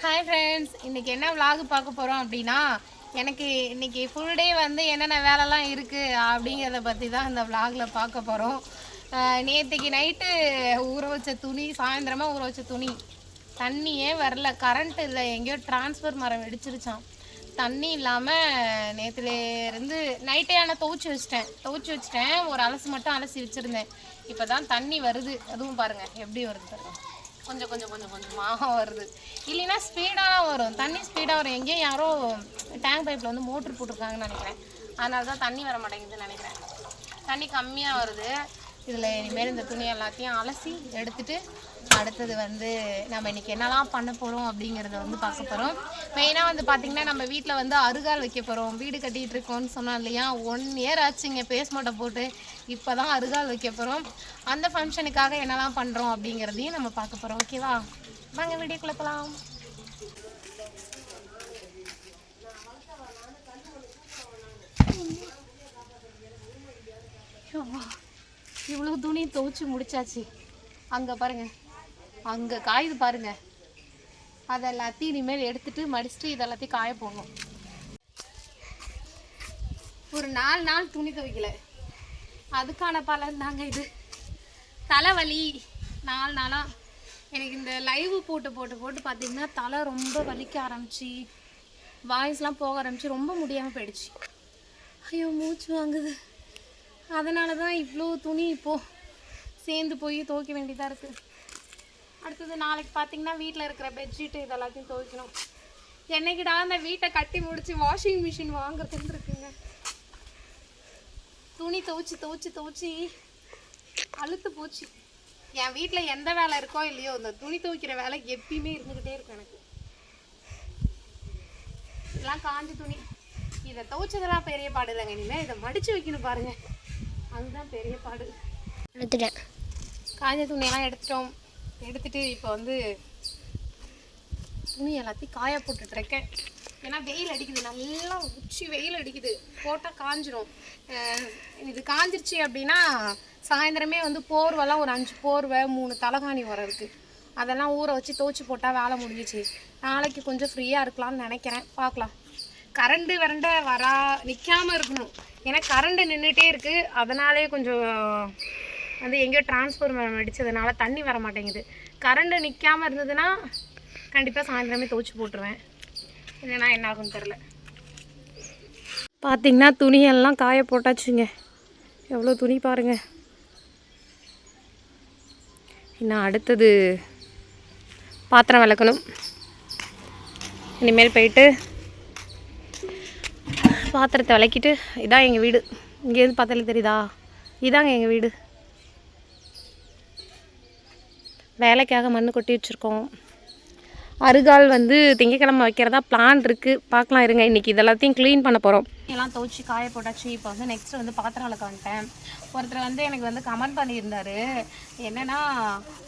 Hi friends, இன்றைக்கி என்ன vlog பார்க்க போகிறோம் அப்படின்னா, எனக்கு இன்றைக்கி ஃபுல் டே வந்து என்னென்ன வேலைலாம் இருக்குது அப்படிங்கிறத பற்றி தான் இந்த விலாகில் பார்க்க போகிறோம். நேற்றுக்கு நைட்டு ஊற வச்ச துணி, சாயந்தரமாக ஊற வச்ச துணி, தண்ணியே வரல. கரண்ட் இல்லை, எங்கேயோ டிரான்ஸ்ஃபர் மரம் வெடிச்சிருச்சான். தண்ணி இல்லாமல் நேற்றுலேருந்து நைட்டே ஆனால் துவச்சி வச்சிட்டேன். ஒரு அலசு மட்டும் அலசி வச்சுருந்தேன். இப்போ தான் தண்ணி வருது. அதுவும் பாருங்கள் எப்படி வருது பாருங்கள். கொஞ்சமாக வருது. இல்லைன்னா ஸ்பீடாக தான் வரும். தண்ணி ஸ்பீடாக வரும். எங்கேயும் யாரோ டேங்க் பைப்பில் வந்து மோட்ரு போட்டிருக்காங்கன்னு நினைக்கிறேன். அதனால தான் தண்ணி வர மாட்டேங்குதுன்னு நினைக்கிறேன். தண்ணி கம்மியாக வருது. இதில் இனிமேல் இந்த துணி எல்லாத்தையும் அலசி எடுத்துகிட்டு அடுத்தது வந்து நம்ம இன்றைக்கி என்னெல்லாம் பண்ண போகிறோம் அப்படிங்கிறத வந்து பார்க்க போகிறோம். மெயினாக வந்து பார்த்திங்கன்னா, நம்ம வீட்டில் வந்து அருகால் வைக்க போகிறோம். வீடு கட்டிகிட்டு இருக்கோம்னு சொன்னோம் இல்லையா, 1 இயர் ஆச்சுங்க பேஸ்மோட்டை போட்டு. இப்போ தான் அருகால் வைக்க போகிறோம். அந்த ஃபங்க்ஷனுக்காக என்னெல்லாம் பண்ணுறோம் அப்படிங்கிறதையும் நம்ம பார்க்க போகிறோம். ஓகேவா, வாங்க வீடியோக்குள்ள போகலாம். இவ்வளோ துணி துவைச்சி முடிச்சாச்சு. அங்கே பாருங்கள், அங்கே காயுது பாருங்கள். அதை எல்லாத்தையும் இனிமேல் எடுத்துகிட்டு மடிச்சுட்டு இதெல்லாத்தையும் காய போடணும். ஒரு 4 நாள் துணி துவைக்கல, அதுக்கான பலன் தாங்க இது. தலைவலி 4 நாளாக எனக்கு. இந்த லைவ் போட்டு பார்த்திங்கன்னா தலை ரொம்ப வலிக்க ஆரம்பிச்சு, வாய்ஸ்லாம் போக ஆரம்பிச்சு, ரொம்ப முடியாமல் போயிடுச்சு. ஐயோ, மூச்சு வாங்குது. அதனால தான் இவ்வளோ துணி இப்போது சேர்ந்து போய் துவைக்க வேண்டியதாக இருக்குது. அடுத்தது நாளைக்கு பார்த்திங்கன்னா வீட்டில் இருக்கிற பெட்ஷீட்டு இதெல்லாத்தையும் துவைக்கணும். என்னைக்கிடா அந்த வீட்டை கட்டி முடித்து வாஷிங் மிஷின் வாங்குறதுன்னு இருக்குங்க. துணி துவைச்சி அழுத்து போச்சு. என் வீட்டில் எந்த வேலை இருக்கோ இல்லையோ, இந்த துணி துவைக்கிற வேலை எப்பயுமே இருந்துக்கிட்டே இருக்கும் எனக்கு. இதெல்லாம் காஞ்ச துணி. இதை துவைச்சதெல்லாம் பெரிய பாடு இல்லைங்க. இனிமேல் இதை மடித்து வைக்கணும் பாருங்கள், அதுதான் பெரிய பாடு. எடுத்துட்டேன். காஞ்ச துணியெல்லாம் எடுத்துகிட்டு இப்போ வந்து துணி எல்லாத்தையும் காய போட்டுட்ருக்கேன். ஏன்னா வெயில் அடிக்குது, நல்லா உச்சி வெயில் அடிக்குது. போட்டால் காஞ்சிரும். இது காஞ்சிருச்சு அப்படின்னா சாயந்தரமே வந்து போர்வெல்லாம் ஒரு 5 போர்வை 3 தலகாணி உரம் இருக்குது. அதெல்லாம் ஊற வச்சு துவைச்சி போட்டால் வேலை முடிஞ்சிச்சு. நாளைக்கு கொஞ்சம் ஃப்ரீயாக இருக்கலாம்னு நினைக்கிறேன். பார்க்கலாம். கரண்டு நிற்காமல் இருக்கணும். ஏன்னா கரண்டு நின்றுட்டே இருக்குது. அதனாலே கொஞ்சம் வந்து எங்கேயோ டிரான்ஸ்ஃபார்மர் அடித்ததுனால தண்ணி வர மாட்டேங்குது. கரண்டு நிற்காமல் இருந்ததுன்னா கண்டிப்பாக சாயந்தரமே துவைச்சி போட்டுருவேன். இல்லைன்னா என்ன ஆகுன்னு தெரில. பார்த்திங்கன்னா துணியெல்லாம் காய போட்டாச்சுங்க. எவ்வளோ துணி பாருங்கள். இன்னும் அடுத்தது பாத்திரம் விளக்கணும். இனிமேல் போயிட்டு பாத்திரத்தை விளக்கிட்டு, இதான் எங்கள் வீடு. இங்கேருந்து பார்த்தாலே தெரியுதா, இதாங்க எங்கள் வீடு. வேலைக்காக மண் கொட்டி வச்சுருக்கோம். அருகால் வந்து திங்கக்கிழமை வைக்கிறதா பிளான் இருக்குது. பார்க்கலாம் இருங்க. இன்றைக்கி இதெல்லாத்தையும் க்ளீன் பண்ண போகிறோம். எல்லாம் துவைச்சி காய போட்டாச்சு. இப்போ வந்து நெக்ஸ்ட்டு வந்து பாத்திரம் விளக்க வந்துட்டேன். ஒருத்தர் வந்து எனக்கு வந்து கமெண்ட் பண்ணியிருந்தார். என்னென்னா,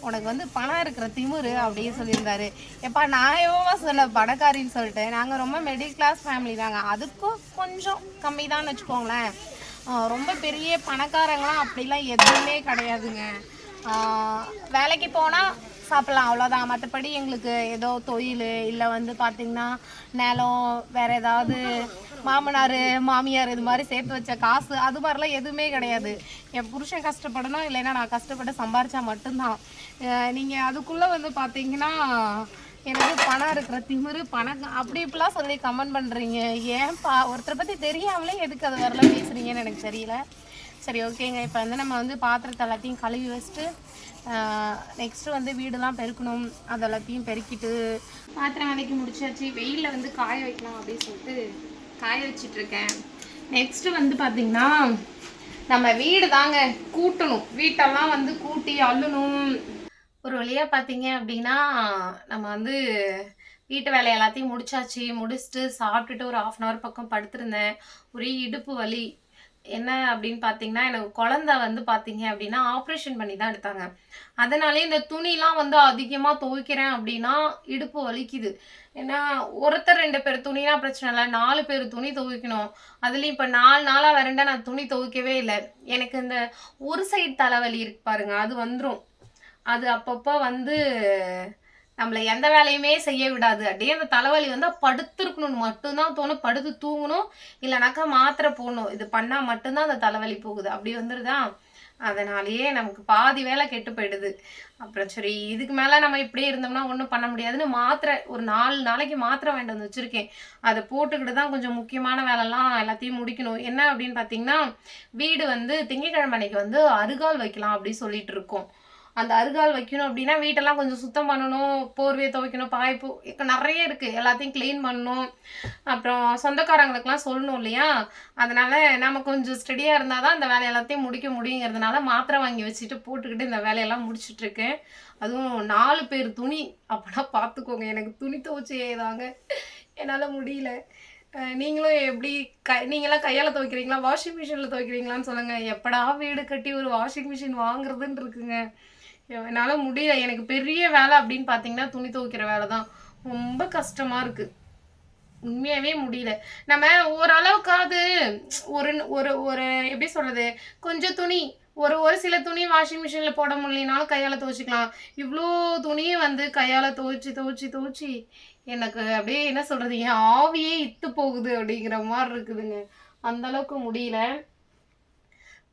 உனக்கு வந்து பணம் இருக்கிற திமுரு அப்படின்னு சொல்லியிருந்தாரு. எப்பா, நான் எவ்வளோ சொல்ல பணக்காரின்னு சொல்லிட்டு. நாங்கள் ரொம்ப மிடில் கிளாஸ் ஃபேமிலி தாங்க. அதுக்கும் கொஞ்சம் கம்மி தான் வச்சுக்கோங்களேன். ரொம்ப பெரிய பணக்காரங்களாம் அப்படிலாம் எதுவுமே கிடையாதுங்க. வேலைக்கு போனால் சாப்பிட்லாம், அவ்வளோதான். மற்றபடி எங்களுக்கு ஏதோ தொழில் இல்லை வந்து பார்த்திங்கன்னா நிலம், வேறு ஏதாவது மாமனார் மாமியார் இது மாதிரி சேர்த்து வச்ச காசு, அது மாதிரிலாம் எதுவுமே கிடையாது. என் புருஷன் கஷ்டப்படணும், இல்லைன்னா நான் கஷ்டப்பட்டு சம்பாரித்தா மட்டும்தான். நீங்கள் அதுக்குள்ளே வந்து பார்த்திங்கன்னா எனக்கு பணம் இருக்கிற திமிரு, பணம் அப்படி இப்படிலாம் சொல்லி கமெண்ட் பண்ணுறீங்க. ஏன்ப்பா, ஒருத்தரை பற்றி தெரியாமலே எதுக்கு அது வரலாம் பேசுகிறீங்கன்னு எனக்கு தெரியல. சரி, ஓகேங்க. இப்போ வந்து நம்ம வந்து பாத்திரத்தை எல்லாத்தையும் கழுவி வச்சுட்டு நெக்ஸ்ட்டு வந்து வீடெல்லாம் பெருக்கணும். அது எல்லாத்தையும் பெருக்கிட்டு பாத்திரம் விலைக்கு முடிச்சாச்சு. வெயிலில் வந்து காய வைக்கலாம் அப்படின்னு சொல்லிட்டு காய வச்சிட்ருக்கேன். நெக்ஸ்ட்டு வந்து பார்த்திங்கன்னா நம்ம வீடு தாங்க கூட்டணும். வீட்டெல்லாம் வந்து கூட்டி அள்ளணும். ஒரு வழியாக பார்த்தீங்க அப்படின்னா நம்ம வந்து வீட்டு வேலை எல்லாத்தையும் முடிச்சுட்டு சாப்பிட்டுட்டு ஒரு 1/2 hour பக்கம் படுத்திருந்தேன். ஒரே இடுப்பு வலி. என்ன அப்படின்னு பார்த்தீங்கன்னா, எனக்கு குழந்தை வந்து பார்த்தீங்க அப்படின்னா ஆப்ரேஷன் பண்ணி தான் எடுத்தாங்க. அதனாலே இந்த துணிலாம் வந்து அதிகமாக துவைக்கிறேன் அப்படின்னா இடுப்பு வலிக்குது. ஏன்னா ஒருத்தர் 2 பேர் துணினா பிரச்சனை இல்லை, 4 பேர் துணி துவைக்கணும். அதுலேயும் இப்போ 4 நாளாக வரண்டா நான் துணி துவைக்கவே இல்லை. எனக்கு இந்த ஒரு சைடு தலைவலி இருக்கு பாருங்க, அது வந்துடும். அது அப்பப்போ வந்து நம்மள எந்த வேலையுமே செய்ய விடாது. அப்படியே அந்த தலைவலி வந்தா படுத்திருக்கணும்னு மட்டும்தான் தோணும். படுத்து தூங்கணும். இல்லைனாக்கா மாத்திரை போடணும். இது பண்ணா மட்டும்தான் அந்த தலைவலி போகுது. அப்படி வந்துருதா, அதனாலேயே நமக்கு பாதி வேலை கெட்டு போயிடுது. அப்புறம் சரி இதுக்கு மேலே நம்ம இப்படியே இருந்தோம்னா ஒன்றும் பண்ண முடியாதுன்னு மாத்திரை ஒரு 4 நாளைக்கு மாத்திரை வாங்கிட்டு வந்து வச்சுருக்கேன். அதை போட்டுக்கிட்டு தான் கொஞ்சம் முக்கியமான வேலைலாம் எல்லாத்தையும் முடிக்கணும். என்ன அப்படின்னு பார்த்தீங்கன்னா, வீடு வந்து திங்கட்கிழமை அன்னைக்கு வந்து அருகால் வைக்கலாம் அப்படின்னு சொல்லிட்டு இருக்கோம். அந்த அருகால் வைக்கணும் அப்படின்னா வீட்டெல்லாம் கொஞ்சம் சுத்தம் பண்ணணும், போர்வையை துவைக்கணும், பாய்ப்பு நிறைய இருக்குது, எல்லாத்தையும் க்ளீன் பண்ணணும். அப்புறம் சொந்தக்காரங்களுக்கெல்லாம் சொல்லணும் இல்லையா, அதனால் நம்ம கொஞ்சம் ஸ்டடியாக இருந்தால் தான் இந்த வேலை எல்லாத்தையும் முடிக்க முடியுங்கிறதுனால மாத்திரை வாங்கி வச்சுட்டு போட்டுக்கிட்டு இந்த வேலையெல்லாம் முடிச்சிட்ருக்கேன். அதுவும் 4 பேர் துணி அப்படின்னா பார்த்துக்கோங்க. எனக்கு துணி துவைச்சே தாங்க என்னால் முடியல. நீங்களும் எப்படி நீங்களாம் கையால் துவைக்கிறீங்களா, வாஷிங் மிஷினில் துவைக்கிறீங்களான்னு சொல்லுங்கள். எப்படா வீடு கட்டி ஒரு வாஷிங் மிஷின் வாங்குறதுன்னு இருக்குங்க. என்னால் முடியல. எனக்கு பெரிய வேலை அப்படின்னு பார்த்தீங்கன்னா துணி துவைக்கிற வேலை தான். ரொம்ப கஷ்டமாக இருக்குது. உண்மையாகவே முடியல. நம்ம ஓரளவுக்காவது ஒரு ஒரு ஒரு எப்படி சொல்கிறது, கொஞ்சம் துணி ஒரு சில துணி வாஷிங் மிஷினில் போட முடியலனாலும் கையால் துவைச்சிக்கலாம். இவ்வளோ துணியை வந்து கையால் துவைச்சி எனக்கு அப்படியே என்ன சொல்கிறது, என் ஆவியே இத்து போகுது அப்படிங்கிற மாதிரி இருக்குதுங்க. அந்தளவுக்கு முடியல.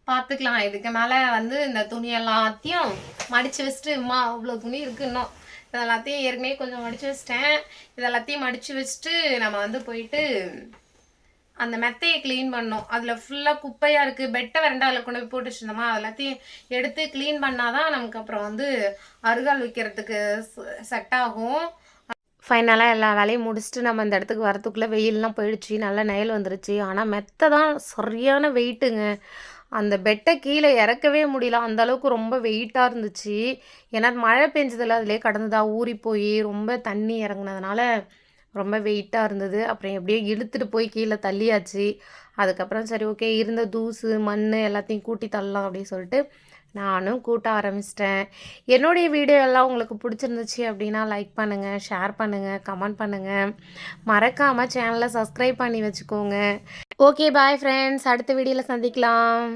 பார்த்துக்கலாம். இதுக்கு மேலே வந்து இந்த துணி எல்லாத்தையும் மடித்து வச்சுட்டு, அவ்வளோ துணி இருக்குது இன்னும். இதெல்லாத்தையும் ஏற்கனவே கொஞ்சம் மடித்து வச்சிட்டேன். இதெல்லாத்தையும் மடித்து வச்சுட்டு நம்ம வந்து போயிட்டு அந்த மெத்தையை க்ளீன் பண்ணோம். அதில் ஃபுல்லாக குப்பையாக இருக்குது. பெட்டை வரண்டா அதில் கொண்டு போய் போட்டு வச்சுருந்தோமா, அதெல்லாத்தையும் எடுத்து க்ளீன் பண்ணால் தான் நமக்கு அப்புறம் வந்து அருகால் வைக்கிறதுக்கு செட் ஆகும். ஃபைனலாக எல்லா வேலையும் முடிச்சுட்டு நம்ம இந்த இடத்துக்கு வரத்துக்குள்ளே வெயிலெலாம் போயிடுச்சு. நல்லா நெழல் வந்துருச்சு. ஆனால் மெத்தை தான் சரியான வெயிட்டுங்க. அந்த பெட்டை கீழே இறக்கவே முடியல. அந்தளவுக்கு ரொம்ப வெயிட்டாக இருந்துச்சு. ஏன்னா மழை பெஞ்சதில் அதிலே கடந்ததா ஊறி போய் ரொம்ப தண்ணி இறங்குனதுனால ரொம்ப வெயிட்டாக இருந்தது. அப்புறம் எப்படியோ இழுத்துட்டு போய் கீழே தள்ளியாச்சு. அதுக்கப்புறம் சரி ஓகே, இருந்த தூசு மண் எல்லாத்தையும் கூட்டி தள்ளலாம் அப்படின்னு சொல்லிட்டு நானும் கூட்ட ஆரம்பிச்சிட்டேன். என்னுடைய வீடியோ எல்லாம் உங்களுக்கு பிடிச்சிருந்துச்சு அப்படின்னா லைக் பண்ணுங்கள், ஷேர் பண்ணுங்கள், கமெண்ட் பண்ணுங்கள். மறக்காமல் சேனலை சப்ஸ்கிரைப் பண்ணி வச்சுக்கோங்க. ஓகே பாய் ஃப்ரெண்ட்ஸ், அடுத்த வீடியோவில் சந்திக்கலாம்.